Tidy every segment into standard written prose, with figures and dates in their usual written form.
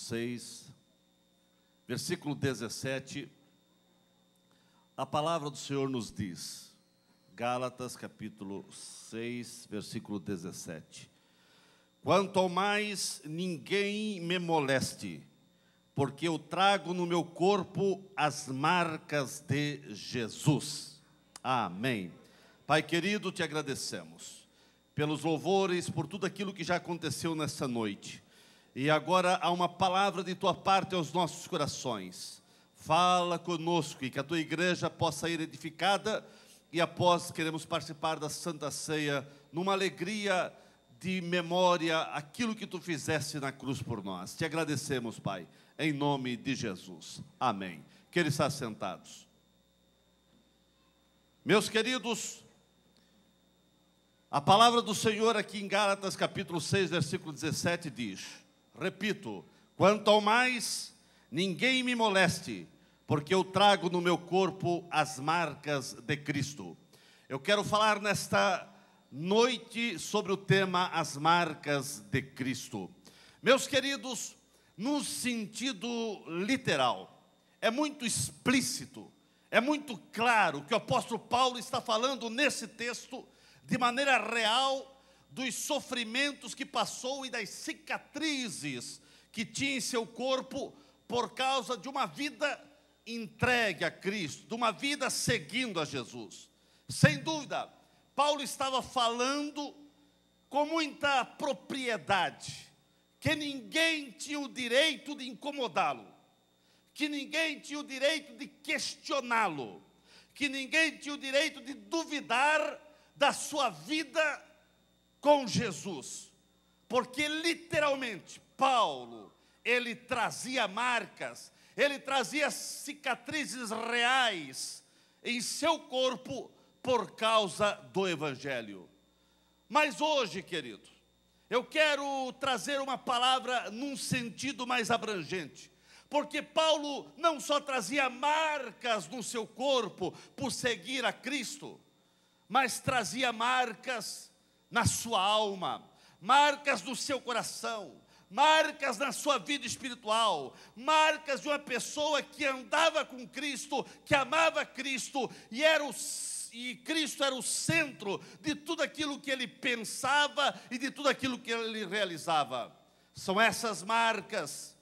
6, versículo 17, a palavra do Senhor nos diz, Gálatas capítulo 6, versículo 17: quanto ao mais, ninguém me moleste, porque eu trago no meu corpo as marcas de Jesus. Amém. Pai querido, te agradecemos pelos louvores, por tudo aquilo que já aconteceu nessa noite. E agora há uma palavra de tua parte aos nossos corações. Fala conosco e que a tua igreja possa ir edificada. E após queremos participar da Santa Ceia numa alegria de memória, aquilo que tu fizeste na cruz por nós. Te agradecemos, Pai, em nome de Jesus. Amém. Queres estar sentados. Meus queridos, a palavra do Senhor aqui em Gálatas capítulo 6, versículo 17 diz, repito, quanto ao mais, ninguém me moleste, porque eu trago no meu corpo as marcas de Cristo. Eu quero falar nesta noite sobre o tema as marcas de Cristo. Meus queridos, num sentido literal, é muito explícito, é muito claro que o apóstolo Paulo está falando nesse texto de maneira real dos sofrimentos que passou e das cicatrizes que tinha em seu corpo por causa de uma vida entregue a Cristo, de uma vida seguindo a Jesus. Sem dúvida, Paulo estava falando com muita propriedade, que ninguém tinha o direito de incomodá-lo, que ninguém tinha o direito de questioná-lo, que ninguém tinha o direito de duvidar da sua vida com Jesus, porque literalmente Paulo, ele trazia marcas, ele trazia cicatrizes reais em seu corpo por causa do Evangelho. Mas hoje, querido, eu quero trazer uma palavra num sentido mais abrangente, porque Paulo não só trazia marcas no seu corpo por seguir a Cristo, mas trazia marcas na sua alma, marcas no seu coração, marcas na sua vida espiritual, marcas de uma pessoa que andava com Cristo, que amava Cristo, e Cristo era o centro de tudo aquilo que ele pensava e de tudo aquilo que ele realizava. São essas marcas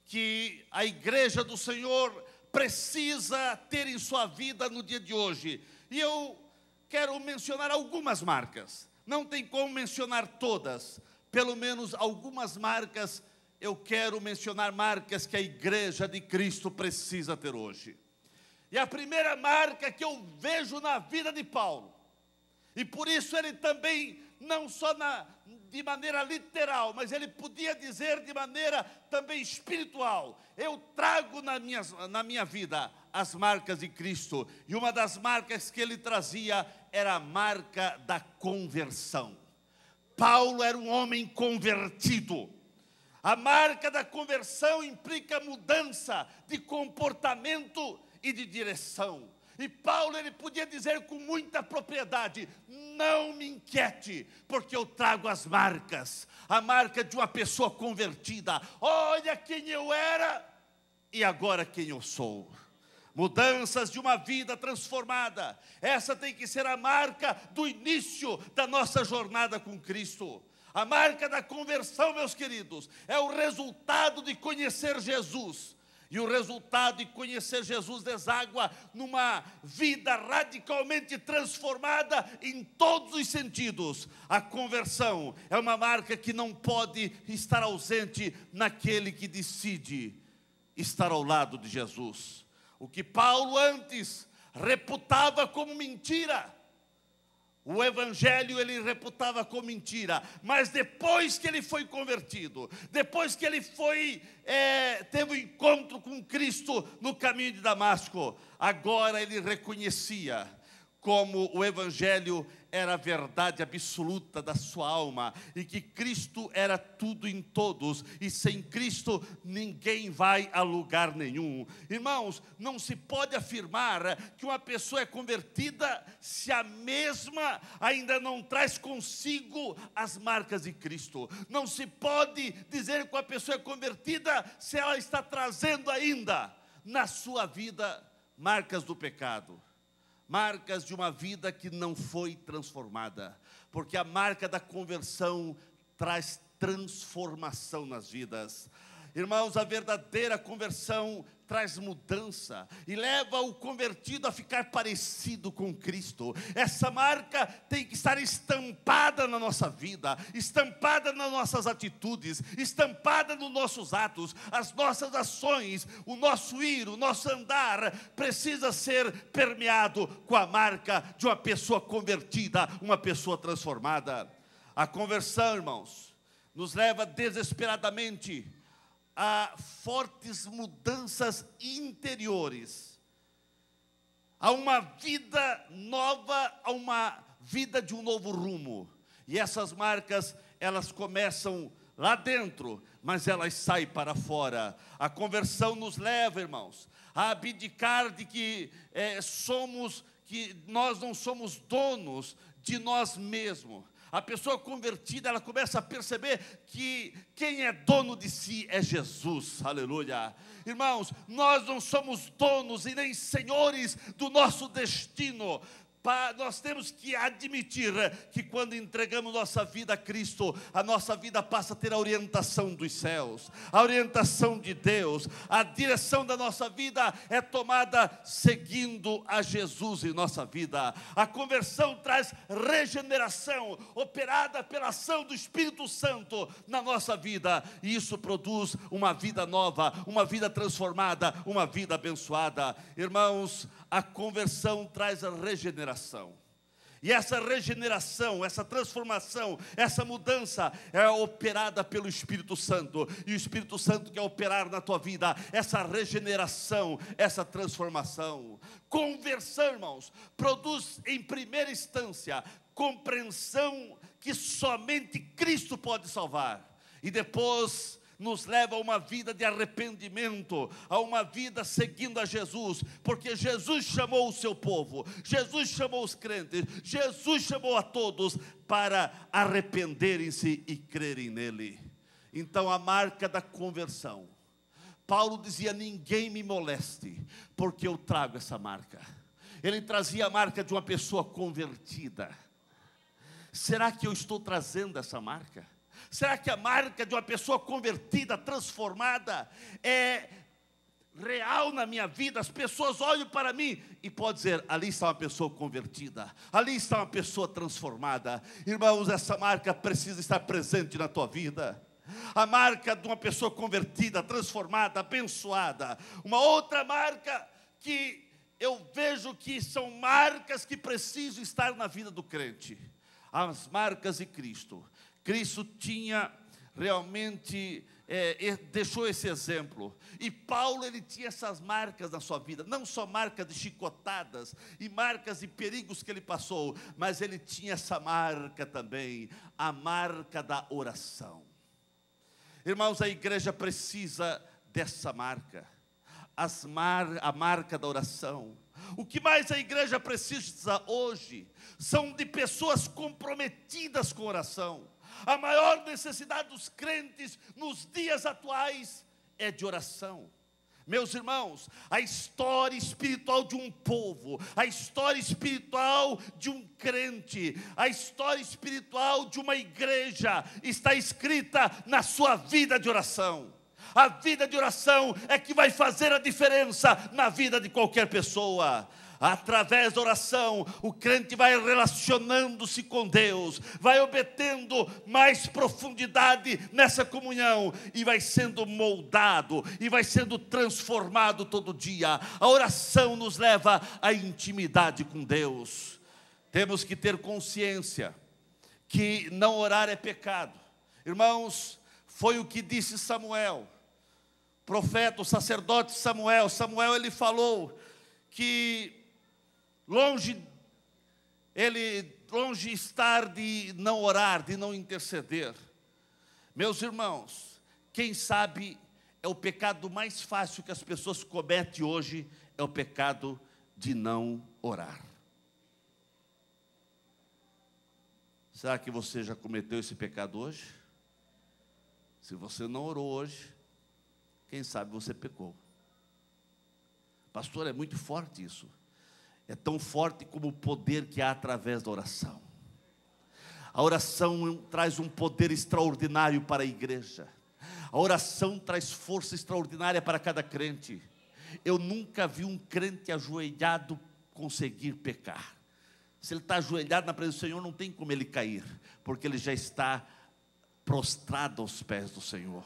que a igreja do Senhor precisa ter em sua vida no dia de hoje. E eu quero mencionar algumas marcas, não tem como mencionar todas, pelo menos algumas marcas, eu quero mencionar marcas que a igreja de Cristo precisa ter hoje. E a primeira marca que eu vejo na vida de Paulo, e por isso ele também, não só de maneira literal, mas ele podia dizer de maneira também espiritual, eu trago na minha vida as marcas de Cristo, e uma das marcas que ele trazia era a marca da conversão. Paulo era um homem convertido. A marca da conversão implica mudança de comportamento e de direção. E Paulo, ele podia dizer com muita propriedade, não me inquiete, porque eu trago as marcas, a marca de uma pessoa convertida. Olha quem eu era e agora quem eu sou. Mudanças de uma vida transformada. Essa tem que ser a marca do início da nossa jornada com Cristo. A marca da conversão, meus queridos, é o resultado de conhecer Jesus. E o resultado de conhecer Jesus deságua numa vida radicalmente transformada em todos os sentidos. A conversão é uma marca que não pode estar ausente naquele que decide estar ao lado de Jesus. O que Paulo antes reputava como mentira, o Evangelho ele reputava como mentira, mas depois que ele foi convertido, depois que ele teve um encontro com Cristo no caminho de Damasco, agora ele reconhecia como o Evangelho era a verdade absoluta da sua alma, e que Cristo era tudo em todos, e sem Cristo ninguém vai a lugar nenhum. Irmãos, não se pode afirmar que uma pessoa é convertida se a mesma ainda não traz consigo as marcas de Cristo. Não se pode dizer que uma pessoa é convertida se ela está trazendo ainda na sua vida marcas do pecado, marcas de uma vida que não foi transformada, porque a marca da conversão traz transformação nas vidas. Irmãos, a verdadeira conversão traz mudança e leva o convertido a ficar parecido com Cristo. Essa marca tem que estar estampada na nossa vida, estampada nas nossas atitudes, estampada nos nossos atos, as nossas ações, o nosso ir, o nosso andar precisa ser permeado com a marca de uma pessoa convertida, uma pessoa transformada. A conversão, irmãos, nos leva desesperadamente a fortes mudanças interiores, a uma vida nova, a uma vida de um novo rumo. E essas marcas, elas começam lá dentro, mas elas saem para fora. A conversão nos leva, irmãos, a abdicar de que nós não somos donos de nós mesmos. A pessoa convertida, ela começa a perceber que quem é dono de si é Jesus, aleluia. Irmãos, nós não somos donos e nem senhores do nosso destino. Nós temos que admitir que quando entregamos nossa vida a Cristo, a nossa vida passa a ter a orientação dos céus, a orientação de Deus. A direção da nossa vida é tomada seguindo a Jesus em nossa vida. A conversão traz regeneração, operada pela ação do Espírito Santo na nossa vida, e isso produz uma vida nova, uma vida transformada, uma vida abençoada. Irmãos, a conversão traz a regeneração. E essa regeneração, essa transformação, essa mudança é operada pelo Espírito Santo. E o Espírito Santo quer operar na tua vida essa regeneração, essa transformação. Conversão, irmãos, produz em primeira instância compreensão que somente Cristo pode salvar. E depois nos leva a uma vida de arrependimento, a uma vida seguindo a Jesus, porque Jesus chamou o seu povo, Jesus chamou os crentes, Jesus chamou a todos para arrependerem-se e crerem nele. Então a marca da conversão, Paulo dizia: ninguém me moleste, porque eu trago essa marca. Ele trazia a marca de uma pessoa convertida. Será que eu estou trazendo essa marca? Será que a marca de uma pessoa convertida, transformada, é real na minha vida? As pessoas olham para mim e podem dizer: ali está uma pessoa convertida, ali está uma pessoa transformada. Irmãos, essa marca precisa estar presente na tua vida. A marca de uma pessoa convertida, transformada, abençoada. Uma outra marca que eu vejo que são marcas que precisam estar na vida do crente: as marcas de Cristo. Cristo tinha realmente, deixou esse exemplo. E Paulo, ele tinha essas marcas na sua vida. Não só marcas de chicotadas e marcas de perigos que ele passou, mas ele tinha essa marca também, a marca da oração. Irmãos, a igreja precisa dessa marca, a marca da oração. O que mais a igreja precisa hoje são de pessoas comprometidas com a oração. A maior necessidade dos crentes nos dias atuais é de oração. Meus irmãos, a história espiritual de um povo, a história espiritual de um crente, a história espiritual de uma igreja está escrita na sua vida de oração. A vida de oração é que vai fazer a diferença na vida de qualquer pessoa. Através da oração, o crente vai relacionando-se com Deus, vai obtendo mais profundidade nessa comunhão, e vai sendo moldado, e vai sendo transformado todo dia. A oração nos leva à intimidade com Deus. Temos que ter consciência que não orar é pecado. Irmãos, foi o que disse Samuel, profeta, o sacerdote Samuel. Samuel, ele falou que longe estar de não orar, de não interceder. Meus irmãos, quem sabe é o pecado mais fácil que as pessoas cometem hoje, é o pecado de não orar. Será que você já cometeu esse pecado hoje? Se você não orou hoje, quem sabe você pecou. Pastor, é muito forte isso. É tão forte como o poder que há através da oração. A oração traz um poder extraordinário para a igreja. A oração traz força extraordinária para cada crente. Eu nunca vi um crente ajoelhado conseguir pecar. Se ele está ajoelhado na presença do Senhor, não tem como ele cair, porque ele já está prostrado aos pés do Senhor.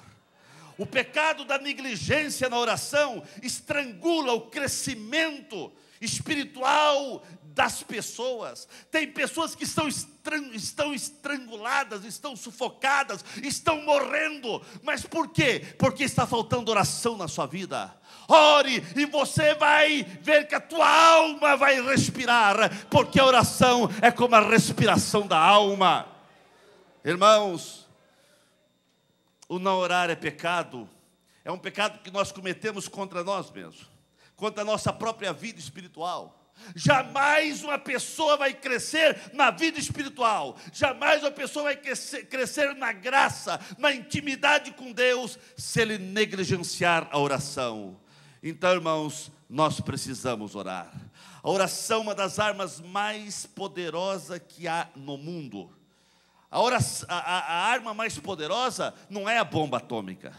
O pecado da negligência na oração estrangula o crescimento espiritual das pessoas. Tem pessoas que estão estranguladas, estão sufocadas, estão morrendo. Mas por quê? Porque está faltando oração na sua vida. Ore e você vai ver que a tua alma vai respirar, porque a oração é como a respiração da alma. Irmãos, o não orar é pecado. É um pecado que nós cometemos contra nós mesmos, contra a nossa própria vida espiritual. Jamais uma pessoa vai crescer na vida espiritual, jamais uma pessoa vai crescer na graça, na intimidade com Deus, se ele negligenciar a oração. Então, irmãos, nós precisamos orar. A oração é uma das armas mais poderosas que há no mundo. A arma mais poderosa não é a bomba atômica.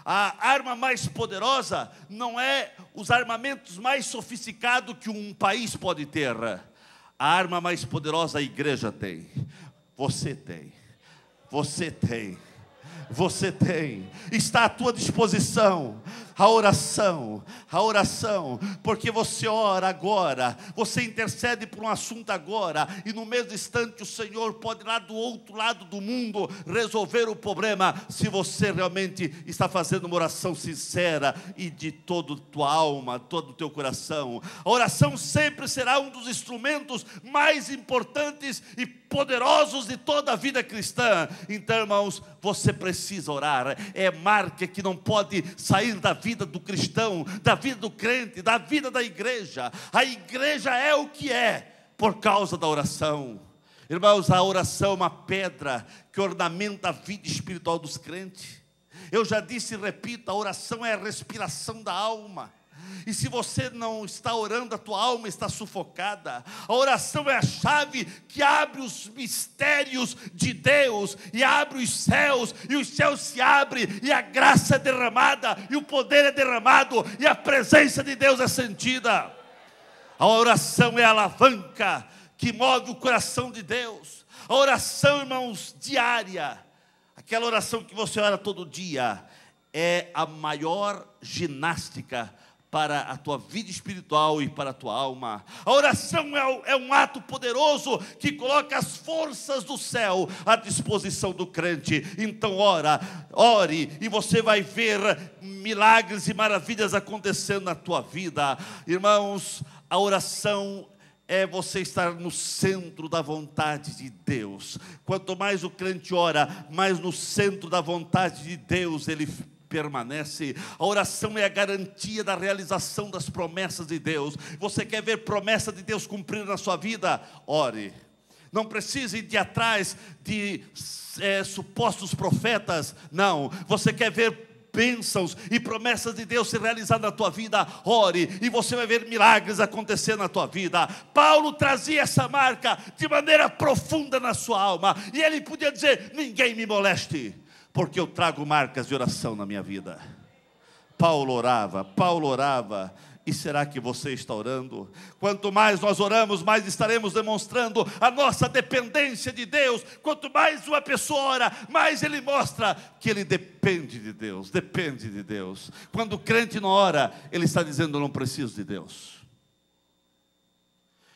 A arma mais poderosa não é os armamentos mais sofisticados que um país pode ter. A arma mais poderosa a igreja tem. Você tem. Você tem. Você tem. Está à tua disposição. A oração, porque você ora agora, você intercede por um assunto agora, e no mesmo instante o Senhor pode lá do outro lado do mundo resolver o problema, se você realmente está fazendo uma oração sincera e de toda a tua alma, todo o teu coração. A oração sempre será um dos instrumentos mais importantes e poderosos de toda a vida cristã. Então, irmãos, você precisa orar. É marca que não pode sair da vida do cristão, da vida do crente, da vida da igreja. A igreja é o que é por causa da oração. Irmãos, a oração é uma pedra que ornamenta a vida espiritual dos crentes. Eu já disse e repito, a oração é a respiração da alma. E se você não está orando, a tua alma está sufocada. A oração é a chave que abre os mistérios de Deus, e abre os céus, e os céus se abrem, e a graça é derramada, e o poder é derramado, e a presença de Deus é sentida. A oração é a alavanca que move o coração de Deus. A oração, irmãos, diária, aquela oração que você ora todo dia, é a maior ginástica para a tua vida espiritual e para a tua alma. A oração é um ato poderoso que coloca as forças do céu à disposição do crente. Então ore, e você vai ver milagres e maravilhas acontecendo na tua vida. Irmãos, a oração é você estar no centro da vontade de Deus. Quanto mais o crente ora, mais no centro da vontade de Deus ele permanece. A oração é a garantia da realização das promessas de Deus. Você quer ver promessa de Deus cumprida na sua vida? Ore. Não precisa ir de atrás de supostos profetas. Não. Você quer ver bênçãos e promessas de Deus se realizar na tua vida? Ore, e você vai ver milagres acontecer na tua vida. Paulo trazia essa marca de maneira profunda na sua alma, e ele podia dizer: ninguém me moleste, porque eu trago marcas de oração na minha vida. Paulo orava, e será que você está orando? Quanto mais nós oramos, mais estaremos demonstrando a nossa dependência de Deus. Quanto mais uma pessoa ora, mais ele mostra que ele depende de Deus, depende de Deus. Quando o crente não ora, ele está dizendo: eu não preciso de Deus.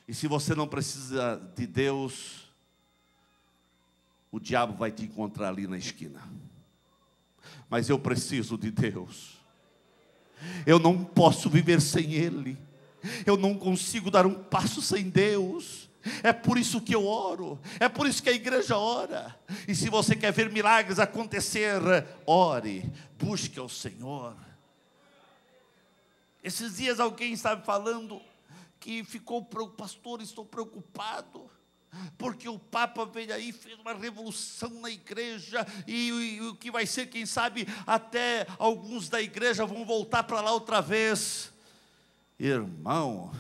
E se você não precisa de Deus, o diabo vai te encontrar ali na esquina. Mas eu preciso de Deus. Eu não posso viver sem Ele. Eu não consigo dar um passo sem Deus. É por isso que eu oro, é por isso que a igreja ora. E se você quer ver milagres acontecer, ore, busque ao Senhor. Esses dias alguém estava falando que ficou preocupado: pastor, estou preocupado, porque o Papa veio aí, fez uma revolução na igreja, e o que vai ser, quem sabe, até alguns da igreja vão voltar para lá outra vez. Irmão,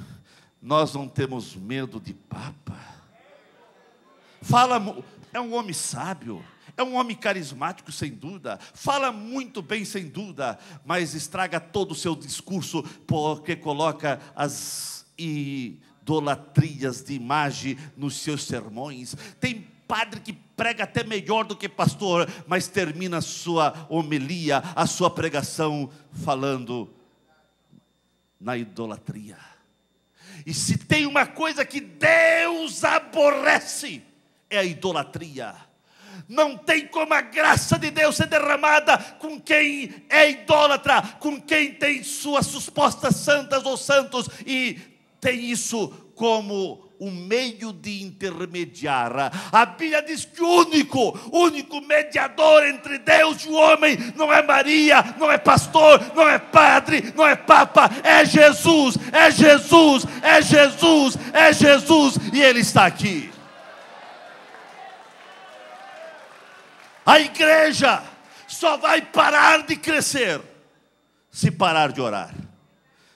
nós não temos medo de Papa. É um homem sábio, é um homem carismático, sem dúvida, fala muito bem, sem dúvida, mas estraga todo o seu discurso, porque coloca as idolatrias de imagem nos seus sermões. Tem padre que prega até melhor do que pastor, mas termina a sua homilia, a sua pregação, falando na idolatria. E se tem uma coisa que Deus aborrece, é a idolatria. Não tem como a graça de Deus ser derramada com quem é idólatra, com quem tem suas supostas santas ou santos, e tem isso como um meio de intermediar. A Bíblia diz que o único mediador entre Deus e o homem não é Maria, não é pastor, não é padre, não é papa, é Jesus, é Jesus, é Jesus, é Jesus, e Ele está aqui. A igreja só vai parar de crescer se parar de orar.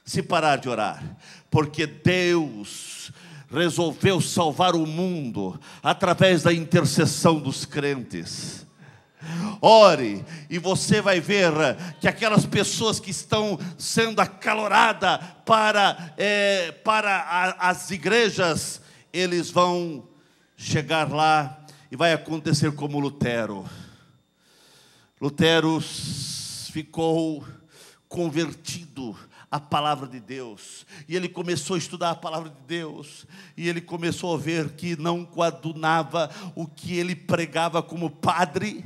Se parar de orar, porque Deus resolveu salvar o mundo através da intercessão dos crentes. Ore, e você vai ver que aquelas pessoas que estão sendo acaloradas para as igrejas, eles vão chegar lá e vai acontecer como Lutero. Lutero ficou convertido à palavra de Deus, e ele começou a estudar a palavra de Deus, e ele começou a ver que não coadunava o que ele pregava como padre,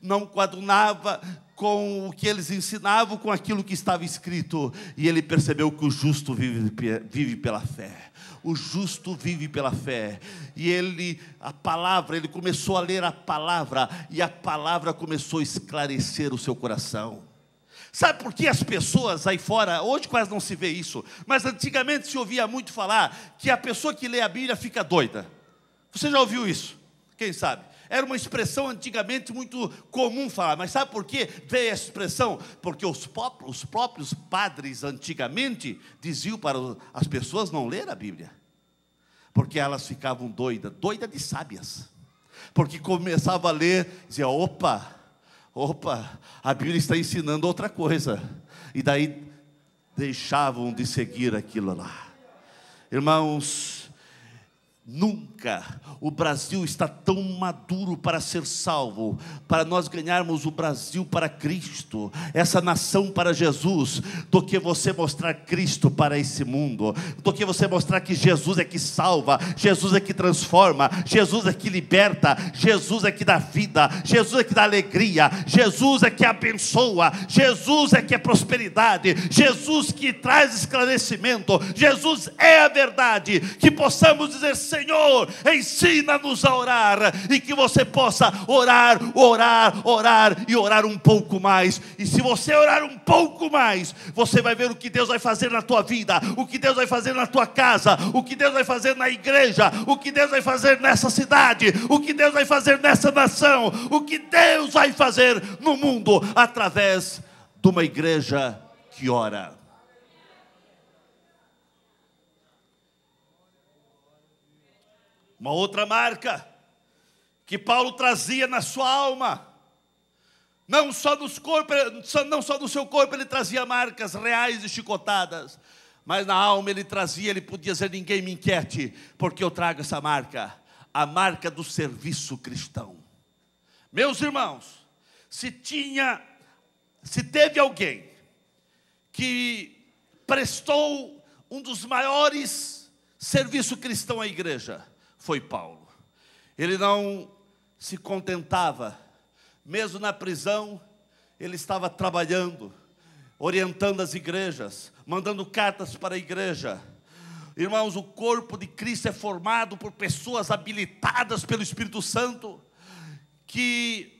não coadunava com o que eles ensinavam, com aquilo que estava escrito, e ele percebeu que o justo vive pela fé. O justo vive pela fé. E ele começou a ler a palavra, e a palavra começou a esclarecer o seu coração. Sabe por que as pessoas aí fora, hoje quase não se vê isso, mas antigamente se ouvia muito falar que a pessoa que lê a Bíblia fica doida. Você já ouviu isso? Quem sabe? Era uma expressão antigamente muito comum falar, mas sabe por que veio essa expressão? Porque os próprios padres antigamente diziam para as pessoas não ler a Bíblia, porque elas ficavam doidas de sábias, porque começavam a ler, dizia: opa, a Bíblia está ensinando outra coisa, e daí deixavam de seguir aquilo lá. Irmãos, nunca o Brasil está tão maduro para ser salvo, para nós ganharmos o Brasil para Cristo, essa nação para Jesus, do que você mostrar Cristo para esse mundo, do que você mostrar que Jesus é que salva, Jesus é que transforma, Jesus é que liberta, Jesus é que dá vida, Jesus é que dá alegria, Jesus é que abençoa, Jesus é que é prosperidade, Jesus que traz esclarecimento, Jesus é a verdade. Que possamos dizer: Senhor, ensina-nos a orar, e que você possa orar e orar um pouco mais. E se você orar um pouco mais, você vai ver o que Deus vai fazer na tua vida, o que Deus vai fazer na tua casa, o que Deus vai fazer na igreja, o que Deus vai fazer nessa cidade, o que Deus vai fazer nessa nação, o que Deus vai fazer no mundo, através de uma igreja que ora. Uma outra marca que Paulo trazia na sua alma, não só no seu corpo ele trazia marcas reais e chicotadas, mas na alma ele podia dizer: ninguém me inquiete, porque eu trago essa marca, a marca do serviço cristão. Meus irmãos, se teve alguém que prestou um dos maiores serviços cristãos à igreja, foi Paulo. Ele não se contentava, mesmo na prisão, ele estava trabalhando, orientando as igrejas, mandando cartas para a igreja. Irmãos, o corpo de Cristo é formado por pessoas habilitadas pelo Espírito Santo, que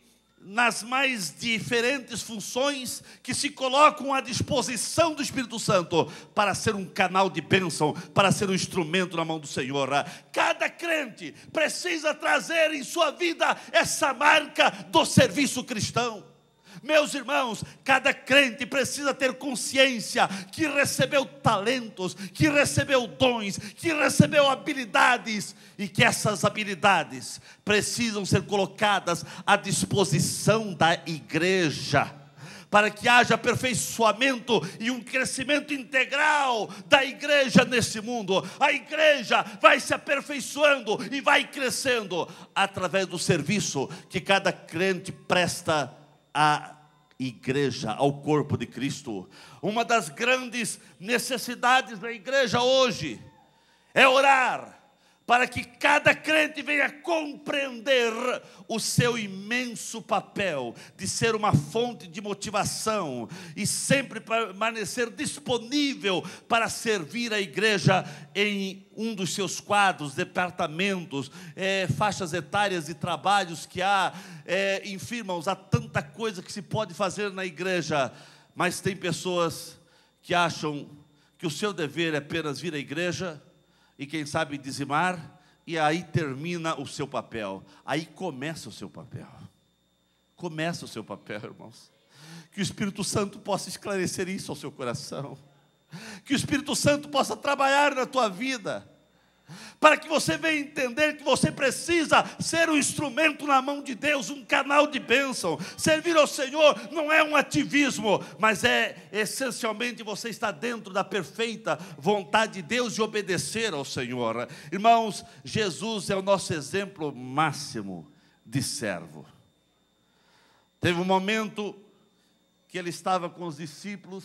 nas mais diferentes funções, que se colocam à disposição do Espírito Santo, para ser um canal de bênção, para ser um instrumento na mão do Senhor. Cada crente precisa trazer em sua vida essa marca do serviço cristão. Meus irmãos, cada crente precisa ter consciência que recebeu talentos, que recebeu dons, que recebeu habilidades, e que essas habilidades precisam ser colocadas à disposição da igreja, para que haja aperfeiçoamento e um crescimento integral da igreja nesse mundo. A igreja vai se aperfeiçoando e vai crescendo através do serviço que cada crente presta à igreja, ao corpo de Cristo. Uma das grandes necessidades da igreja hoje é orar para que cada crente venha compreender o seu imenso papel de ser uma fonte de motivação e sempre permanecer disponível para servir a igreja em um dos seus quadros, departamentos, faixas etárias e trabalhos que há. Enfim, irmãos, há tanta coisa que se pode fazer na igreja, mas tem pessoas que acham que o seu dever é apenas vir à igreja e quem sabe dizimar, e aí termina o seu papel. Aí começa o seu papel. Começa o seu papel, irmãos. Que o Espírito Santo possa esclarecer isso ao seu coração. Que o Espírito Santo possa trabalhar na tua vida, para que você venha entender que você precisa ser um instrumento na mão de Deus, um canal de bênção. Servir ao Senhor não é um ativismo, mas é essencialmente você estar dentro da perfeita vontade de Deus e obedecer ao Senhor. Irmãos, Jesus é o nosso exemplo máximo de servo. Teve um momento que ele estava com os discípulos,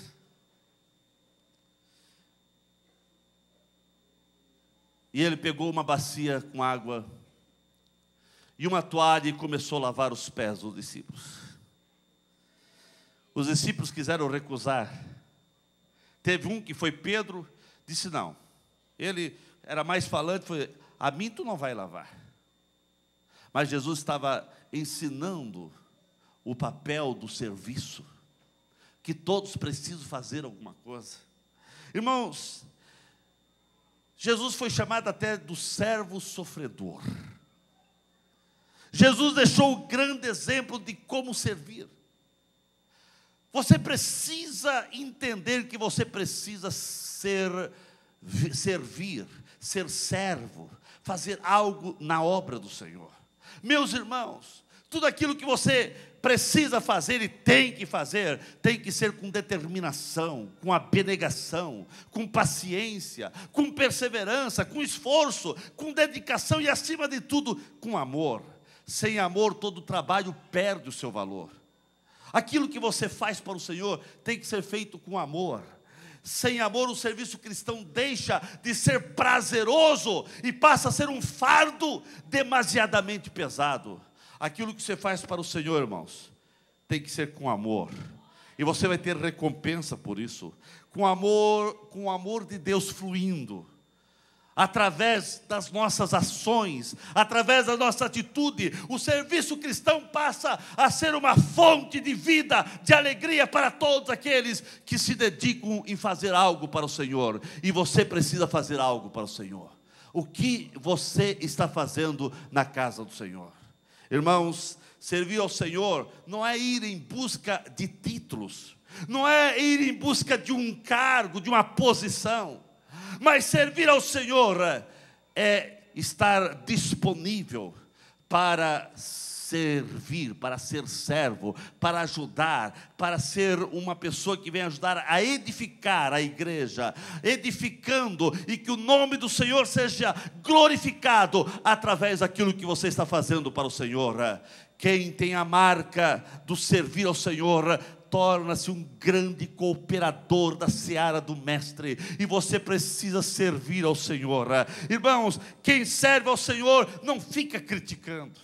e ele pegou uma bacia com água e uma toalha e começou a lavar os pés dos discípulos. Os discípulos quiseram recusar. Teve um que foi Pedro, disse não. Ele era mais falante, foi: a mim tu não vai lavar. Mas Jesus estava ensinando o papel do serviço, que todos precisam fazer alguma coisa. Irmãos, Jesus foi chamado até do servo sofredor. Jesus deixou o grande exemplo de como servir. Você precisa entender que você precisa servir, ser servo, fazer algo na obra do Senhor. Meus irmãos, tudo aquilo que você precisa fazer e tem que ser com determinação, com abnegação, com paciência, com perseverança, com esforço, com dedicação e, acima de tudo, com amor. Sem amor, todo trabalho perde o seu valor. Aquilo que você faz para o Senhor tem que ser feito com amor. Sem amor, o serviço cristão deixa de ser prazeroso e passa a ser um fardo demasiadamente pesado. Aquilo que você faz para o Senhor, irmãos, tem que ser com amor. E você vai ter recompensa por isso. Com o amor de Deus fluindo. Através das nossas ações, através da nossa atitude, o serviço cristão passa a ser uma fonte de vida, de alegria para todos aqueles que se dedicam em fazer algo para o Senhor. E você precisa fazer algo para o Senhor. O que você está fazendo na casa do Senhor? Irmãos, servir ao Senhor não é ir em busca de títulos, não é ir em busca de um cargo, de uma posição, mas servir ao Senhor é estar disponível para servir, para ser servo, para ajudar, para ser uma pessoa que vem ajudar a edificar a igreja, edificando, e que o nome do Senhor seja glorificado através daquilo que você está fazendo para o Senhor. Quem tem a marca do servir ao Senhor torna-se um grande cooperador da seara do Mestre, e você precisa servir ao Senhor. Irmãos, quem serve ao Senhor não fica criticando.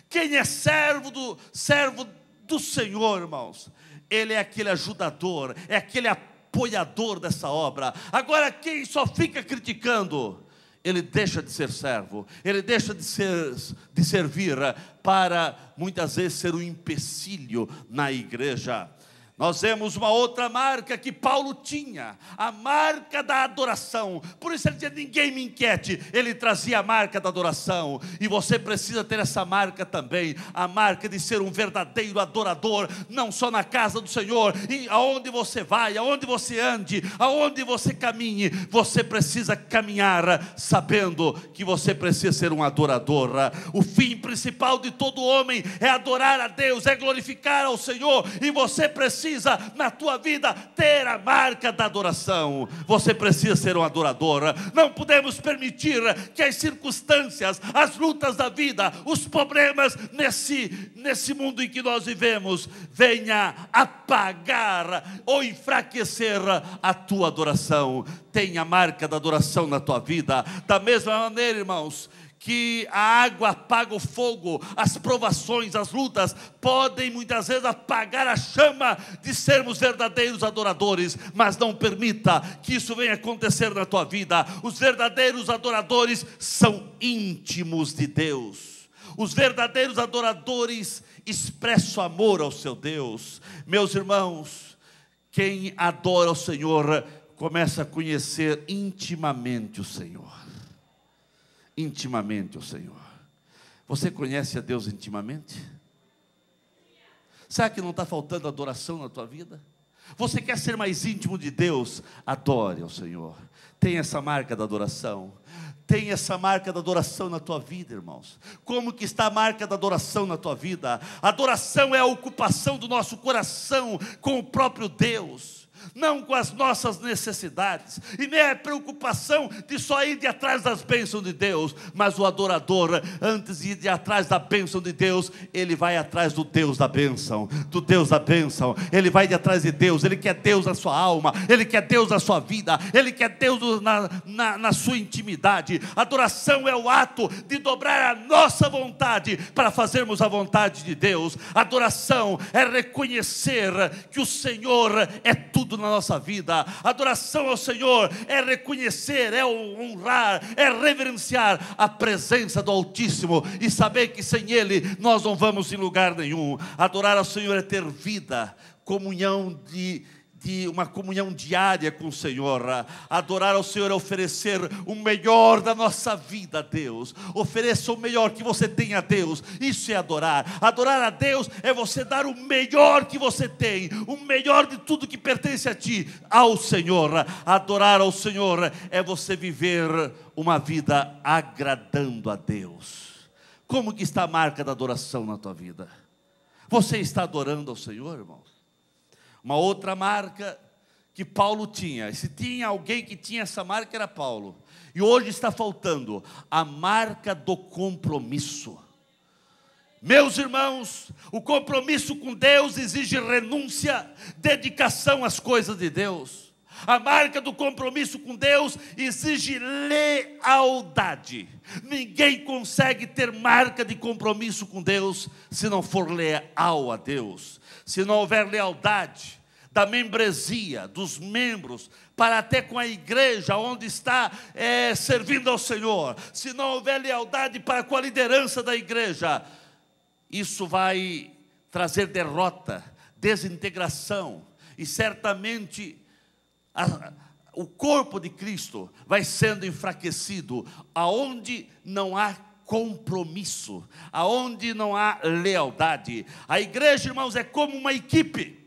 Quem é servo do Senhor, irmãos, ele é aquele ajudador, é aquele apoiador dessa obra. Agora, quem só fica criticando, ele deixa de ser servo, ele deixa de servir para, muitas vezes, ser um empecilho na igreja. Nós vemos uma outra marca que Paulo tinha, a marca da adoração. Por isso ele dizia, ninguém me inquiete. Ele trazia a marca da adoração. E você precisa ter essa marca também, a marca de ser um verdadeiro adorador, não só na casa do Senhor, e aonde você vai, aonde você ande, aonde você caminhe, você precisa caminhar sabendo que você precisa ser um adorador. O fim principal de todo homem é adorar a Deus, é glorificar ao Senhor, e você precisa na tua vida ter a marca da adoração. Você precisa ser um adorador. Não podemos permitir que as circunstâncias, as lutas da vida, os problemas nesse mundo em que nós vivemos venha apagar ou enfraquecer a tua adoração. Tenha a marca da adoração na tua vida. Da mesma maneira, irmãos, que a água apaga o fogo, as provações, as lutas podem muitas vezes apagar a chama de sermos verdadeiros adoradores, mas não permita que isso venha acontecer na tua vida. Os verdadeiros adoradores são íntimos de Deus. Os verdadeiros adoradores expressam amor ao seu Deus. Meus irmãos, quem adora o Senhor começa a conhecer intimamente o Senhor. Intimamente o Senhor. Você conhece a Deus intimamente? Será que não está faltando adoração na tua vida? Você quer ser mais íntimo de Deus? Adore ao Senhor. Tenha essa marca da adoração. Tenha essa marca da adoração na tua vida, irmãos. Como que está a marca da adoração na tua vida? A adoração é a ocupação do nosso coração com o próprio Deus, não com as nossas necessidades, e nem a preocupação de só ir de atrás das bênçãos de Deus. Mas o adorador, antes de ir de atrás da bênção de Deus, ele vai atrás do Deus da bênção, do Deus da bênção. Ele vai de atrás de Deus, ele quer Deus na sua alma, ele quer Deus na sua vida, ele quer Deus na sua intimidade. Adoração é o ato de dobrar a nossa vontade para fazermos a vontade de Deus. Adoração é reconhecer que o Senhor é tudo na nossa vida. Adoração ao Senhor é reconhecer, é honrar, é reverenciar a presença do Altíssimo e saber que sem Ele nós não vamos em lugar nenhum. Adorar ao Senhor é ter vida, comunhão uma comunhão diária com o Senhor. Adorar ao Senhor é oferecer o melhor da nossa vida a Deus. Ofereça o melhor que você tem a Deus. Isso é adorar. Adorar a Deus é você dar o melhor que você tem, o melhor de tudo que pertence a ti, ao Senhor. Adorar ao Senhor é você viver uma vida agradando a Deus. Como que está a marca da adoração na tua vida? Você está adorando ao Senhor, irmão? Uma outra marca que Paulo tinha, e se tinha alguém que tinha essa marca era Paulo, e hoje está faltando a marca do compromisso. Meus irmãos, o compromisso com Deus exige renúncia, dedicação às coisas de Deus. A marca do compromisso com Deus exige lealdade. Ninguém consegue ter marca de compromisso com Deus se não for leal a Deus. Se não houver lealdade da membresia, dos membros, para até com a igreja onde está servindo ao Senhor. Se não houver lealdade para com a liderança da igreja, isso vai trazer derrota, desintegração, e certamente o corpo de Cristo vai sendo enfraquecido, aonde não há compromisso, aonde não há lealdade. A igreja, irmãos, é como uma equipe.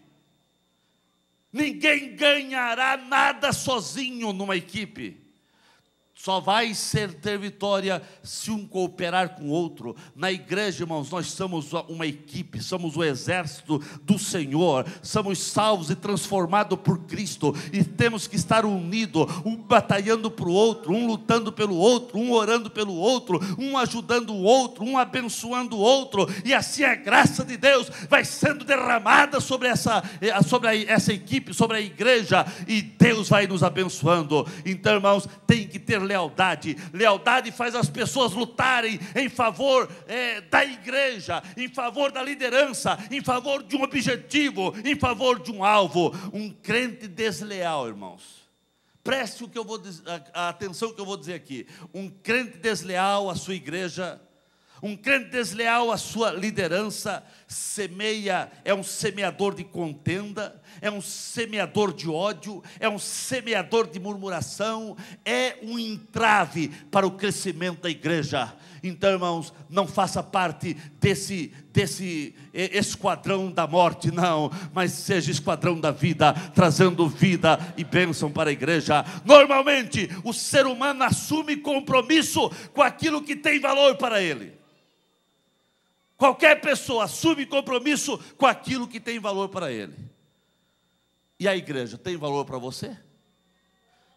Ninguém ganhará nada sozinho numa equipe. Só vai ter vitória se um cooperar com o outro. Na igreja, irmãos, nós somos uma equipe, somos o exército do Senhor, somos salvos e transformados por Cristo, e temos que estar unidos, um batalhando para o outro, um lutando pelo outro, um orando pelo outro, um ajudando o outro, um abençoando o outro, e assim a graça de Deus vai sendo derramada sobre essa equipe, sobre a igreja, e Deus vai nos abençoando. Então, irmãos, tem que ter lealdade. Lealdade faz as pessoas lutarem em favor da igreja, em favor da liderança, em favor de um objetivo, em favor de um alvo. Um crente desleal, irmãos, preste o que eu vou dizer, a atenção que eu vou dizer aqui. Um crente desleal à sua igreja, um crente desleal à sua liderança, é um semeador de contenda, é um semeador de ódio, é um semeador de murmuração, é um entrave para o crescimento da igreja. Então, irmãos, não faça parte desse esquadrão da morte, não, mas seja esquadrão da vida, trazendo vida e bênção para a igreja. Normalmente, o ser humano assume compromisso com aquilo que tem valor para ele. Qualquer pessoa assume compromisso com aquilo que tem valor para ele. E a igreja tem valor para você?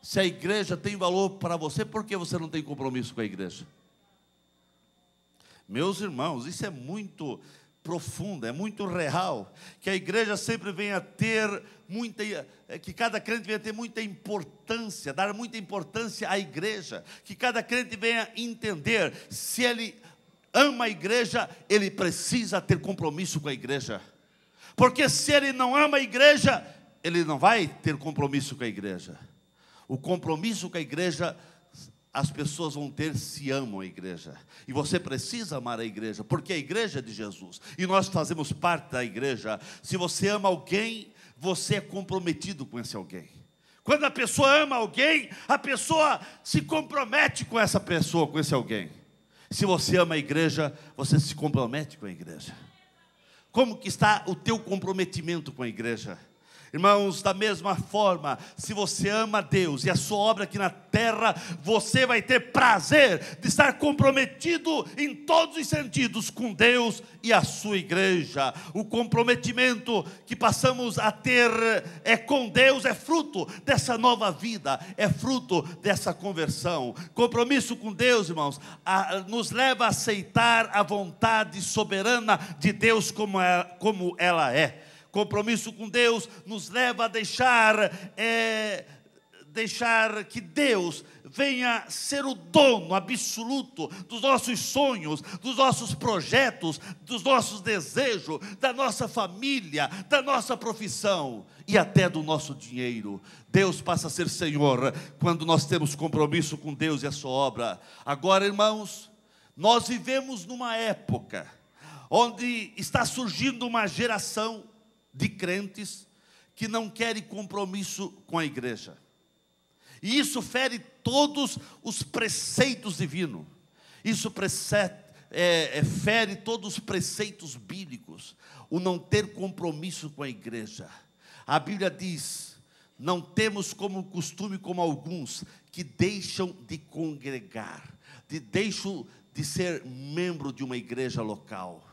Se a igreja tem valor para você, por que você não tem compromisso com a igreja? Meus irmãos, isso é muito profundo, é muito real, que a igreja sempre venha ter que cada crente venha ter muita importância, dar muita importância à igreja, que cada crente venha entender, se ele ama a igreja, ele precisa ter compromisso com a igreja, porque se ele não ama a igreja, ele não vai ter compromisso com a igreja. O compromisso com a igreja, as pessoas vão ter se amam a igreja, e você precisa amar a igreja, porque a igreja é de Jesus, e nós fazemos parte da igreja. Se você ama alguém, você é comprometido com esse alguém. Quando a pessoa ama alguém, a pessoa se compromete com essa pessoa, com esse alguém. Se você ama a igreja, você se compromete com a igreja. Como que está o teu comprometimento com a igreja? Irmãos, da mesma forma, se você ama Deus e a sua obra aqui na terra, você vai ter prazer de estar comprometido em todos os sentidos com Deus e a sua igreja. O comprometimento que passamos a ter com Deus é fruto dessa nova vida, é fruto dessa conversão. Compromisso com Deus, irmãos, nos leva a aceitar a vontade soberana de Deus como ela é. Compromisso com Deus nos leva a deixar que Deus venha ser o dono absoluto dos nossos sonhos, dos nossos projetos, dos nossos desejos, da nossa família, da nossa profissão e até do nosso dinheiro. Deus passa a ser Senhor quando nós temos compromisso com Deus e a sua obra. Agora, irmãos, nós vivemos numa época onde está surgindo uma geração de crentes que não querem compromisso com a igreja, e isso fere todos os preceitos divinos, isso fere todos os preceitos bíblicos, o não ter compromisso com a igreja. A Bíblia diz: não temos como costume, como alguns que deixam de congregar, deixam de ser membro de uma igreja local.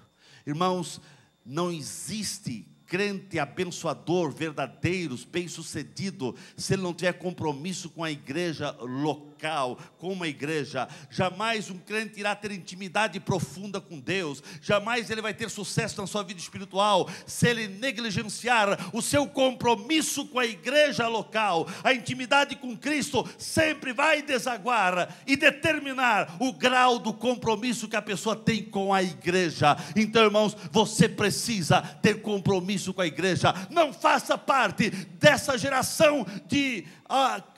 Irmãos, não existe crente abençoador, verdadeiro, bem-sucedido, se ele não tiver compromisso com a igreja local, com uma igreja. Jamais um crente irá ter intimidade profunda com Deus, jamais ele vai ter sucesso na sua vida espiritual, se ele negligenciar o seu compromisso com a igreja local. A intimidade com Cristo sempre vai desaguar e determinar o grau do compromisso que a pessoa tem com a igreja. Então, irmãos, você precisa ter compromisso com a igreja. Não faça parte dessa geração de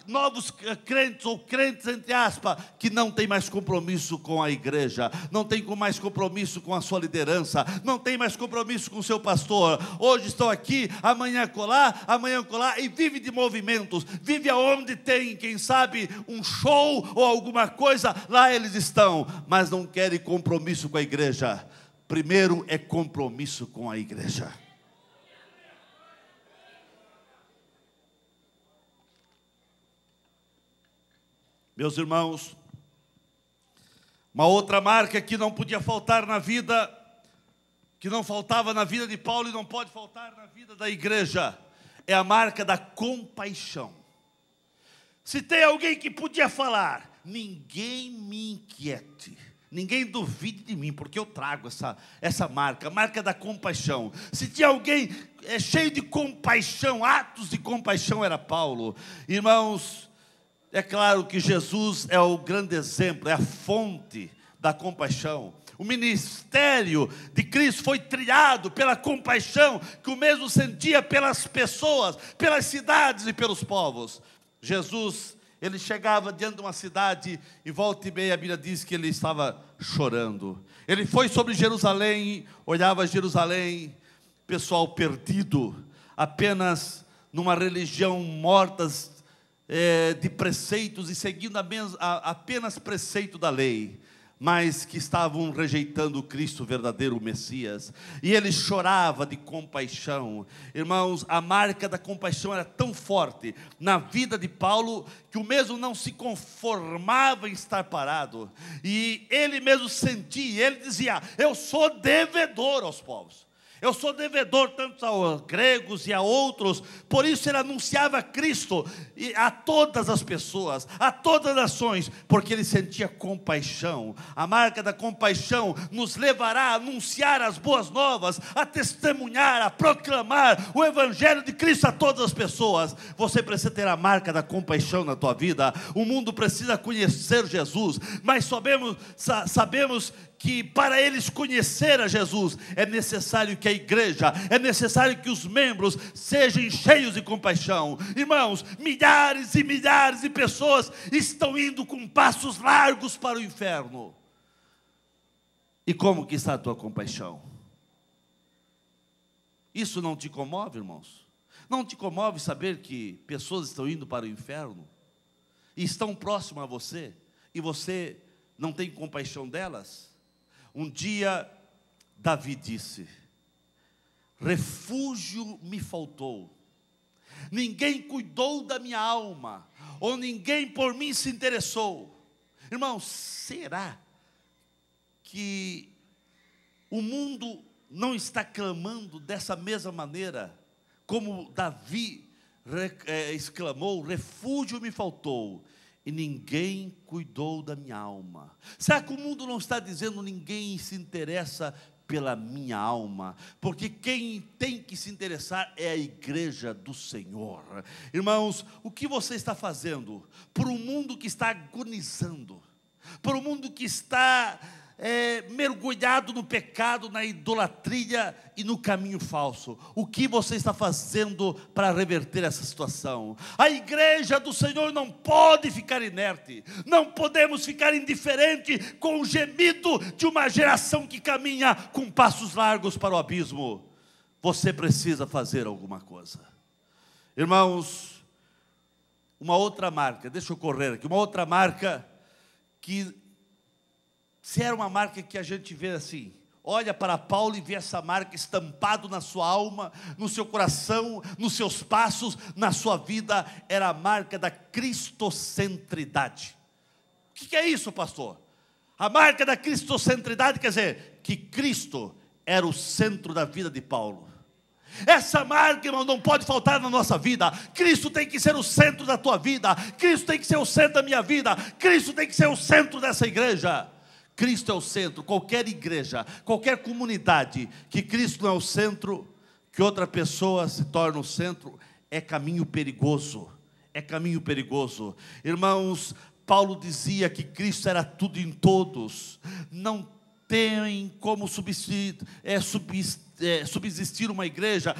novos crentes, ou crentes entre aspas, que não tem mais compromisso com a igreja, não tem mais compromisso com a sua liderança, não tem mais compromisso com o seu pastor. Hoje estão aqui, amanhã colar, e vive de movimentos, vive aonde tem, quem sabe, um show ou alguma coisa, lá eles estão, mas não querem compromisso com a igreja. Primeiro é compromisso com a igreja. Meus irmãos, uma outra marca que não podia faltar na vida, que não faltava na vida de Paulo e não pode faltar na vida da igreja, é a marca da compaixão. Se tem alguém que podia falar: ninguém me inquiete, ninguém duvide de mim, porque eu trago essa marca, a marca da compaixão. Se tinha alguém cheio de compaixão, atos de compaixão, era Paulo. Irmãos, É claro que Jesus é o grande exemplo, é a fonte da compaixão. O ministério de Cristo foi trilhado pela compaixão que o mesmo sentia pelas pessoas, pelas cidades e pelos povos. Jesus, ele chegava diante de uma cidade e volta e meia a Bíblia diz que ele estava chorando. Ele foi sobre Jerusalém, olhava Jerusalém, pessoal perdido, apenas numa religião mortas de preceitos e seguindo apenas preceito da lei, mas que estavam rejeitando o Cristo verdadeiro, o Messias. E ele chorava de compaixão. Irmãos, a marca da compaixão era tão forte na vida de Paulo, que o mesmo não se conformava em estar parado. E ele mesmo sentia, ele dizia: eu sou devedor aos povos. Eu sou devedor tanto aos gregos e a outros. Por isso ele anunciava Cristo a todas as pessoas, a todas as nações, porque ele sentia compaixão. A marca da compaixão nos levará a anunciar as boas novas, a testemunhar, a proclamar o Evangelho de Cristo a todas as pessoas. Você precisa ter a marca da compaixão na tua vida. O mundo precisa conhecer Jesus, mas sabemos que para eles conhecer a Jesus, é necessário que a igreja, é necessário que os membros sejam cheios de compaixão. Irmãos, milhares e milhares de pessoas estão indo com passos largos para o inferno. E como que está a tua compaixão? Isso não te comove, irmãos? Não te comove saber que pessoas estão indo para o inferno e estão próximas a você, e você não tem compaixão delas? Um dia, Davi disse: refúgio me faltou, ninguém cuidou da minha alma, ou ninguém por mim se interessou. Irmãos, será que o mundo não está clamando dessa mesma maneira, como Davi exclamou: refúgio me faltou, e ninguém cuidou da minha alma? Será que o mundo não está dizendo: ninguém se interessa pela minha alma? Porque quem tem que se interessar é a igreja do Senhor. Irmãos, o que você está fazendo por um mundo que está agonizando, por um mundo que está mergulhado no pecado, na idolatria e no caminho falso? O que você está fazendo para reverter essa situação? A igreja do Senhor não pode ficar inerte. Não podemos ficar indiferente com o gemido de uma geração que caminha com passos largos para o abismo. Você precisa fazer alguma coisa. Irmãos, uma outra marca, deixa eu correr aqui, uma outra marca que, se era uma marca que a gente vê assim, olha para Paulo e vê essa marca estampado na sua alma, no seu coração, nos seus passos, na sua vida, era a marca da cristocentridade. O que é isso, pastor? A marca da cristocentridade quer dizer que Cristo era o centro da vida de Paulo. Essa marca, irmão, não pode faltar na nossa vida. Cristo tem que ser o centro da tua vida. Cristo tem que ser o centro da minha vida. Cristo tem que ser o centro dessa igreja. Cristo é o centro. Qualquer igreja, qualquer comunidade que Cristo não é o centro, que outra pessoa se torna o centro, é caminho perigoso. É caminho perigoso. Irmãos, Paulo dizia que Cristo era tudo em todos. Não tem como subsistir uma igreja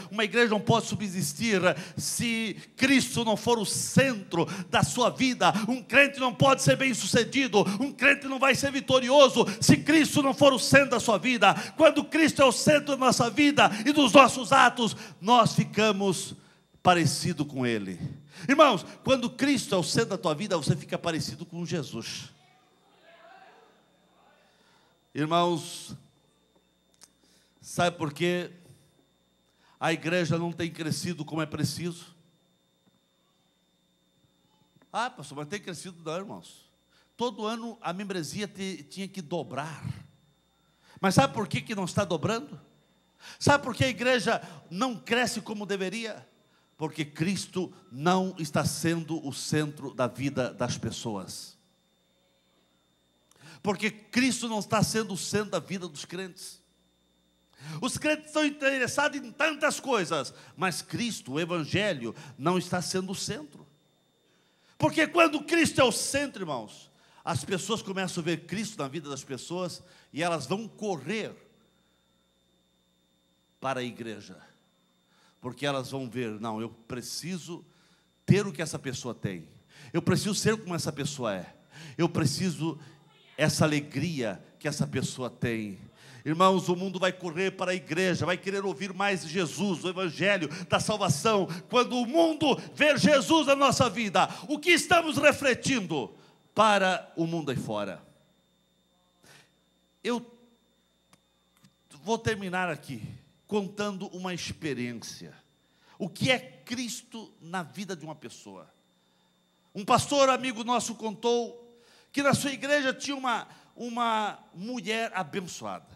não pode subsistir se Cristo não for o centro da sua vida. Um crente não pode ser bem sucedido, um crente não vai ser vitorioso se Cristo não for o centro da sua vida. Quando Cristo é o centro da nossa vida e dos nossos atos, nós ficamos parecidos com Ele. Irmãos, quando Cristo é o centro da tua vida, você fica parecido com Jesus. Irmãos, sabe por que a igreja não tem crescido como é preciso? Ah, pastor, mas tem crescido não, irmãos. Todo ano a membresia tinha que dobrar. Mas sabe por que não está dobrando? Sabe por que a igreja não cresce como deveria? Porque Cristo não está sendo o centro da vida das pessoas. Porque Cristo não está sendo o centro da vida dos crentes. Os crentes estão interessados em tantas coisas, mas Cristo, o Evangelho, não está sendo o centro. Porque quando Cristo é o centro, irmãos, as pessoas começam a ver Cristo na vida das pessoas e elas vão correr para a igreja. Porque elas vão ver, não, eu preciso ter o que essa pessoa tem. Eu preciso ser como essa pessoa é. Eu preciso essa alegria que essa pessoa tem. Irmãos, o mundo vai correr para a igreja, vai querer ouvir mais de Jesus, o evangelho da salvação. Quando o mundo ver Jesus na nossa vida, o que estamos refletindo para o mundo aí fora? Eu vou terminar aqui contando uma experiência. O que é Cristo na vida de uma pessoa? Um pastor amigo nosso contou que na sua igreja tinha uma mulher abençoada.